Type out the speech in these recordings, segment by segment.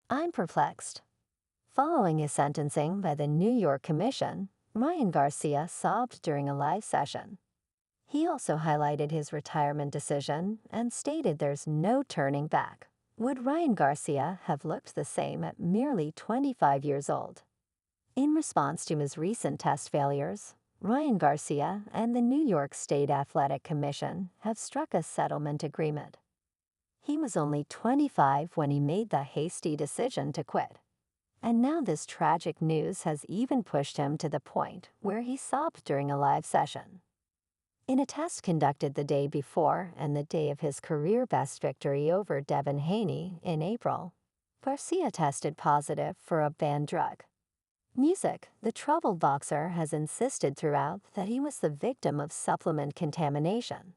I'm perplexed. Following his sentencing by the New York Commission, Ryan Garcia sobbed during a live session. He also highlighted his retirement decision and stated there's no turning back. Would Ryan Garcia have looked the same at merely 25 years old? In response to his recent test failures, Ryan Garcia and the New York State Athletic Commission have struck a settlement agreement. He was only 25 when he made the hasty decision to quit. And now this tragic news has even pushed him to the point where he sobbed during a live session. In a test conducted the day before and the day of his career-best victory over Haney in April, Garcia tested positive for a banned drug. Music, the troubled boxer has insisted throughout that he was the victim of supplement contamination.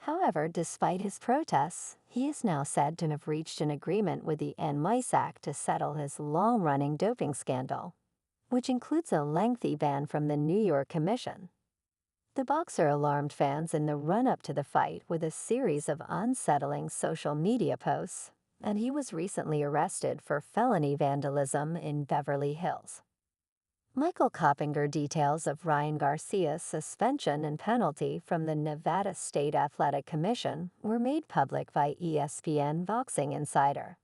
However, despite his protests, he is now said to have reached an agreement with the NYSAC to settle his long-running doping scandal, which includes a lengthy ban from the New York Commission. The boxer alarmed fans in the run-up to the fight with a series of unsettling social media posts, and he was recently arrested for felony vandalism in Beverly Hills. Michael Coppinger details of Ryan Garcia's suspension and penalty from the Nevada State Athletic Commission were made public by ESPN Boxing Insider.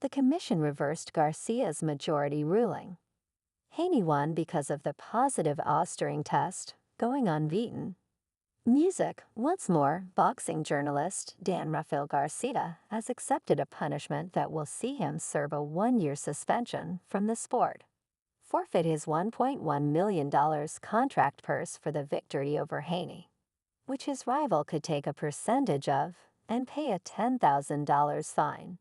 The commission reversed Garcia's majority ruling. Haney won because of the positive Ostering test, going unbeaten. Music, once more, boxing journalist Dan Rafael Garcia has accepted a punishment that will see him serve a one-year suspension from the sport, forfeit his $1.1 million contract purse for the victory over Haney, which his rival could take a percentage of, and pay a $10,000 fine.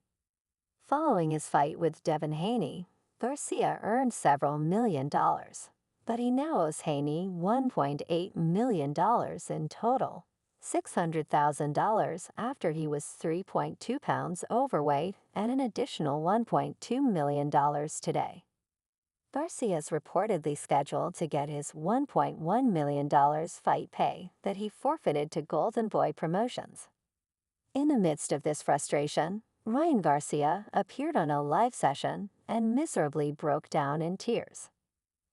Following his fight with Haney, Garcia earned several $1,000,000, but he now owes Haney $1.8 million in total, $600,000 after he was 3.2 pounds overweight and an additional $1.2 million today. Garcia is reportedly scheduled to get his $1.1 million fight pay that he forfeited to Golden Boy Promotions. In the midst of this frustration, Ryan Garcia appeared on a live session and miserably broke down in tears.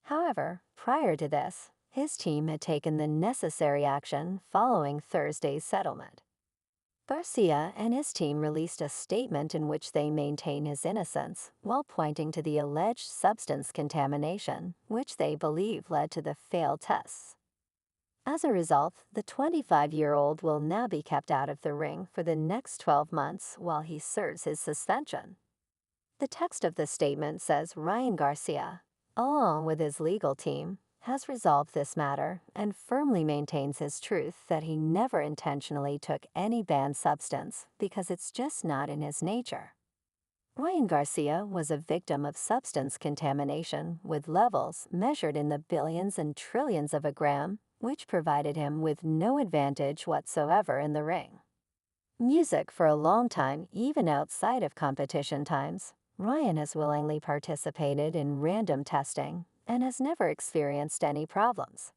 However, prior to this, his team had taken the necessary action following Thursday's settlement. Garcia and his team released a statement in which they maintain his innocence while pointing to the alleged substance contamination, which they believe led to the failed tests. As a result, the 25-year-old will now be kept out of the ring for the next 12 months while he serves his suspension. The text of the statement says Ryan Garcia, along with his legal team, has resolved this matter and firmly maintains his truth that he never intentionally took any banned substance because it's just not in his nature. Ryan Garcia was a victim of substance contamination with levels measured in the billions and trillions of a gram, which provided him with no advantage whatsoever in the ring. Music for a long time, even outside of competition times, Ryan has willingly participated in random testing and has never experienced any problems.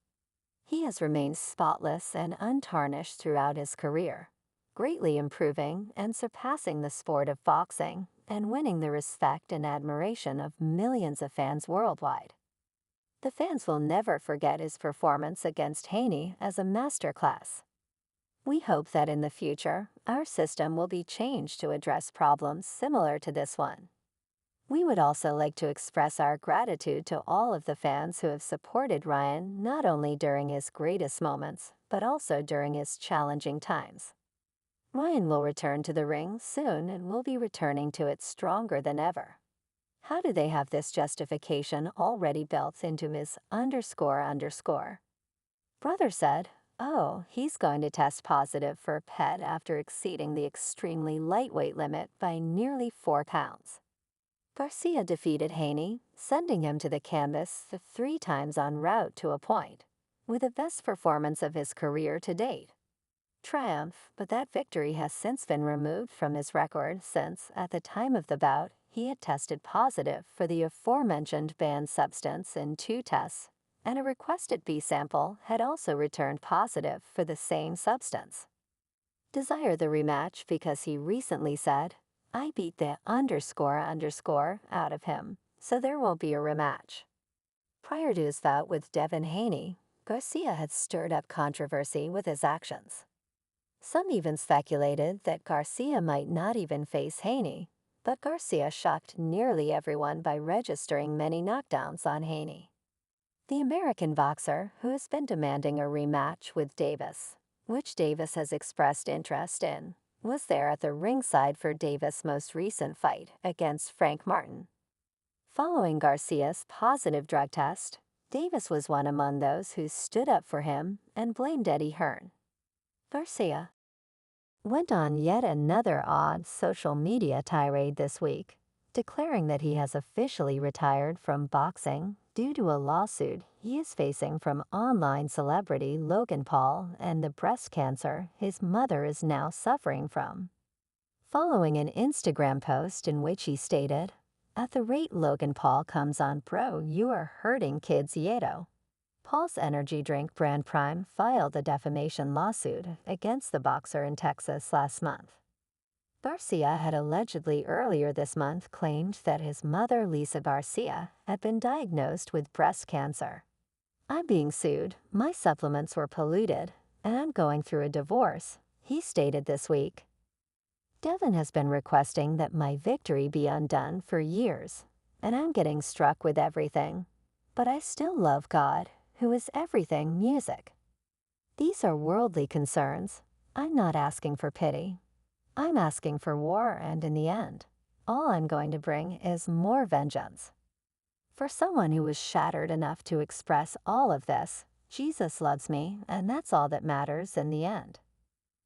He has remained spotless and untarnished throughout his career, greatly improving and surpassing the sport of boxing and winning the respect and admiration of millions of fans worldwide. The fans will never forget his performance against Haney as a masterclass. We hope that in the future, our system will be changed to address problems similar to this one. We would also like to express our gratitude to all of the fans who have supported Ryan not only during his greatest moments, but also during his challenging times. Ryan will return to the ring soon and will be returning to it stronger than ever. How do they have this justification already built into his __? Brother said, oh, he's going to test positive for PET after exceeding the extremely lightweight limit by nearly 4 pounds. Garcia defeated Haney, sending him to the canvas 3 times en route to a point, with the best performance of his career to date. Triumph, but that victory has since been removed from his record since, at the time of the bout, he had tested positive for the aforementioned banned substance in 2 tests, and a requested B sample had also returned positive for the same substance. Desire the rematch because he recently said, I beat the __ out of him, so there won't be a rematch. Prior to his bout with Devin Haney, Garcia had stirred up controversy with his actions. Some even speculated that Garcia might not even face Haney, but Garcia shocked nearly everyone by registering many knockdowns on Haney. The American boxer, who has been demanding a rematch with Davis, which Davis has expressed interest in, was there at the ringside for Davis' most recent fight against Frank Martin. Following Garcia's positive drug test, Davis was one among those who stood up for him and blamed Eddie Hearn. Garcia went on yet another odd social media tirade this week, declaring that he has officially retired from boxing due to a lawsuit he is facing from online celebrity Logan Paul and the breast cancer his mother is now suffering from. Following an Instagram post in which he stated, "At the rate Logan Paul comes on pro, you are hurting kids Yeto." Paul's energy drink brand Prime filed a defamation lawsuit against the boxer in Texas last month. Garcia had allegedly earlier this month claimed that his mother, Lisa Garcia, had been diagnosed with breast cancer. "I'm being sued, my supplements were polluted, and I'm going through a divorce," he stated this week. "Devin has been requesting that my victory be undone for years, and I'm getting struck with everything. But I still love God, who is everything music. These are worldly concerns. I'm not asking for pity. I'm asking for war, and in the end, all I'm going to bring is more vengeance." For someone who was shattered enough to express all of this, Jesus loves me, and that's all that matters in the end.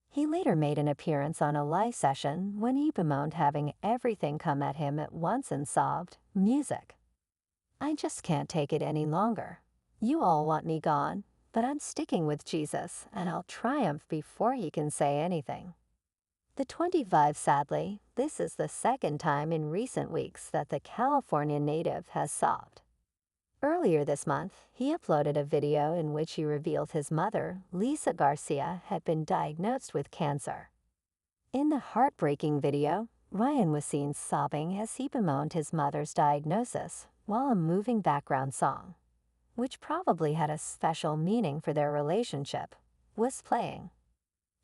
He later made an appearance on a live session when he bemoaned having everything come at him at once and sobbed, "Music. I just can't take it any longer. You all want me gone, but I'm sticking with Jesus, and I'll triumph before he can say anything." The 25, sadly, this is the second time in recent weeks that the California native has sobbed. Earlier this month, he uploaded a video in which he revealed his mother, Lisa Garcia, had been diagnosed with cancer. In the heartbreaking video, Ryan was seen sobbing as he bemoaned his mother's diagnosis while a moving background song, which probably had a special meaning for their relationship, was playing.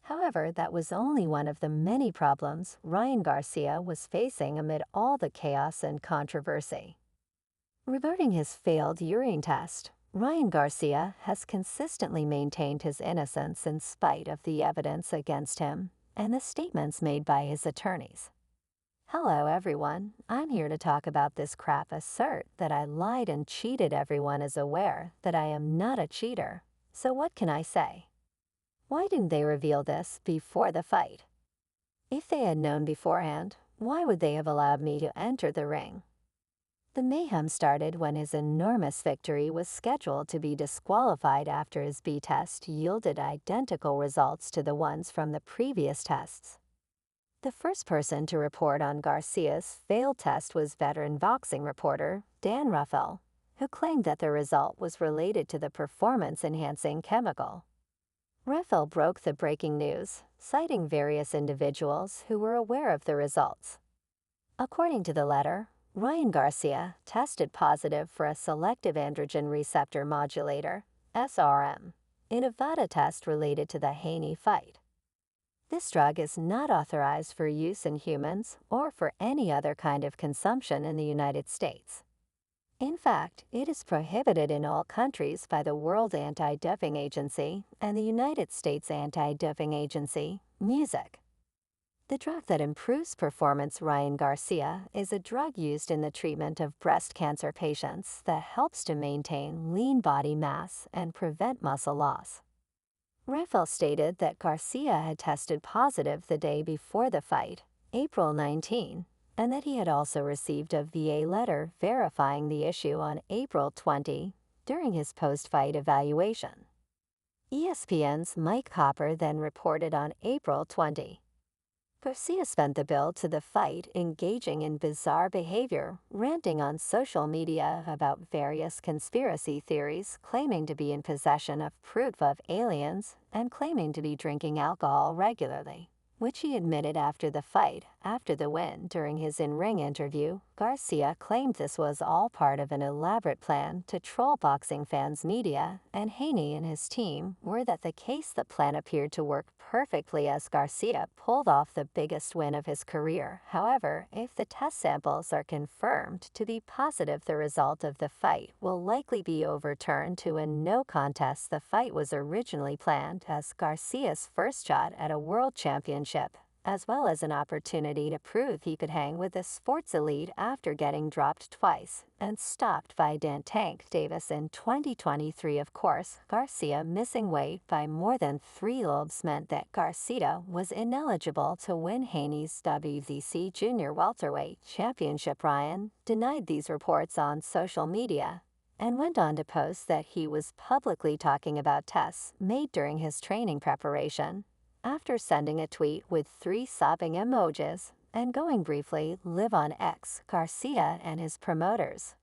However, that was only one of the many problems Ryan Garcia was facing amid all the chaos and controversy. Regarding his failed urine test, Ryan Garcia has consistently maintained his innocence in spite of the evidence against him and the statements made by his attorneys. "Hello everyone, I'm here to talk about this crap assert that I lied and cheated. Everyone is aware that I am not a cheater, so what can I say? Why didn't they reveal this before the fight? If they had known beforehand, why would they have allowed me to enter the ring?" The mayhem started when his enormous victory was scheduled to be disqualified after his B test yielded identical results to the ones from the previous tests. The first person to report on Garcia's failed test was veteran boxing reporter Dan Ruffel, who claimed that the result was related to the performance-enhancing chemical. Ruffel broke the breaking news, citing various individuals who were aware of the results. According to the letter, Ryan Garcia tested positive for a selective androgen receptor modulator, SRM, in a VADA test related to the Haney fight. This drug is not authorized for use in humans or for any other kind of consumption in the United States. In fact, it is prohibited in all countries by the World Anti-Doping Agency and the United States Anti-Doping Agency, MUSIC. The drug that improves performance, Ryan Garcia, is a drug used in the treatment of breast cancer patients that helps to maintain lean body mass and prevent muscle loss. Raphael stated that Garcia had tested positive the day before the fight, April 19, and that he had also received a VA letter verifying the issue on April 20 during his post-fight evaluation. ESPN's Mike Copper then reported on April 20. Garcia spent the build to the fight engaging in bizarre behavior, ranting on social media about various conspiracy theories, claiming to be in possession of proof of aliens, and claiming to be drinking alcohol regularly, which he admitted after the fight After the win, during his in-ring interview, Garcia claimed this was all part of an elaborate plan to troll boxing fans' media, and Haney and his team were that the case the plan appeared to work perfectly as Garcia pulled off the biggest win of his career. However, if the test samples are confirmed to be positive, the result of the fight will likely be overturned to a no contest. The fight was originally planned as Garcia's first shot at a world championship, as well as an opportunity to prove he could hang with the sports elite after getting dropped twice and stopped by Tank Davis in 2023. Of course, Garcia missing weight by more than 3 lbs meant that Garcia was ineligible to win Haney's WBC Junior Welterweight Championship. Ryan denied these reports on social media and went on to post that he was publicly talking about tests made during his training preparation, after sending a tweet with 3 sobbing emojis and going briefly live on X. Garcia and his promoters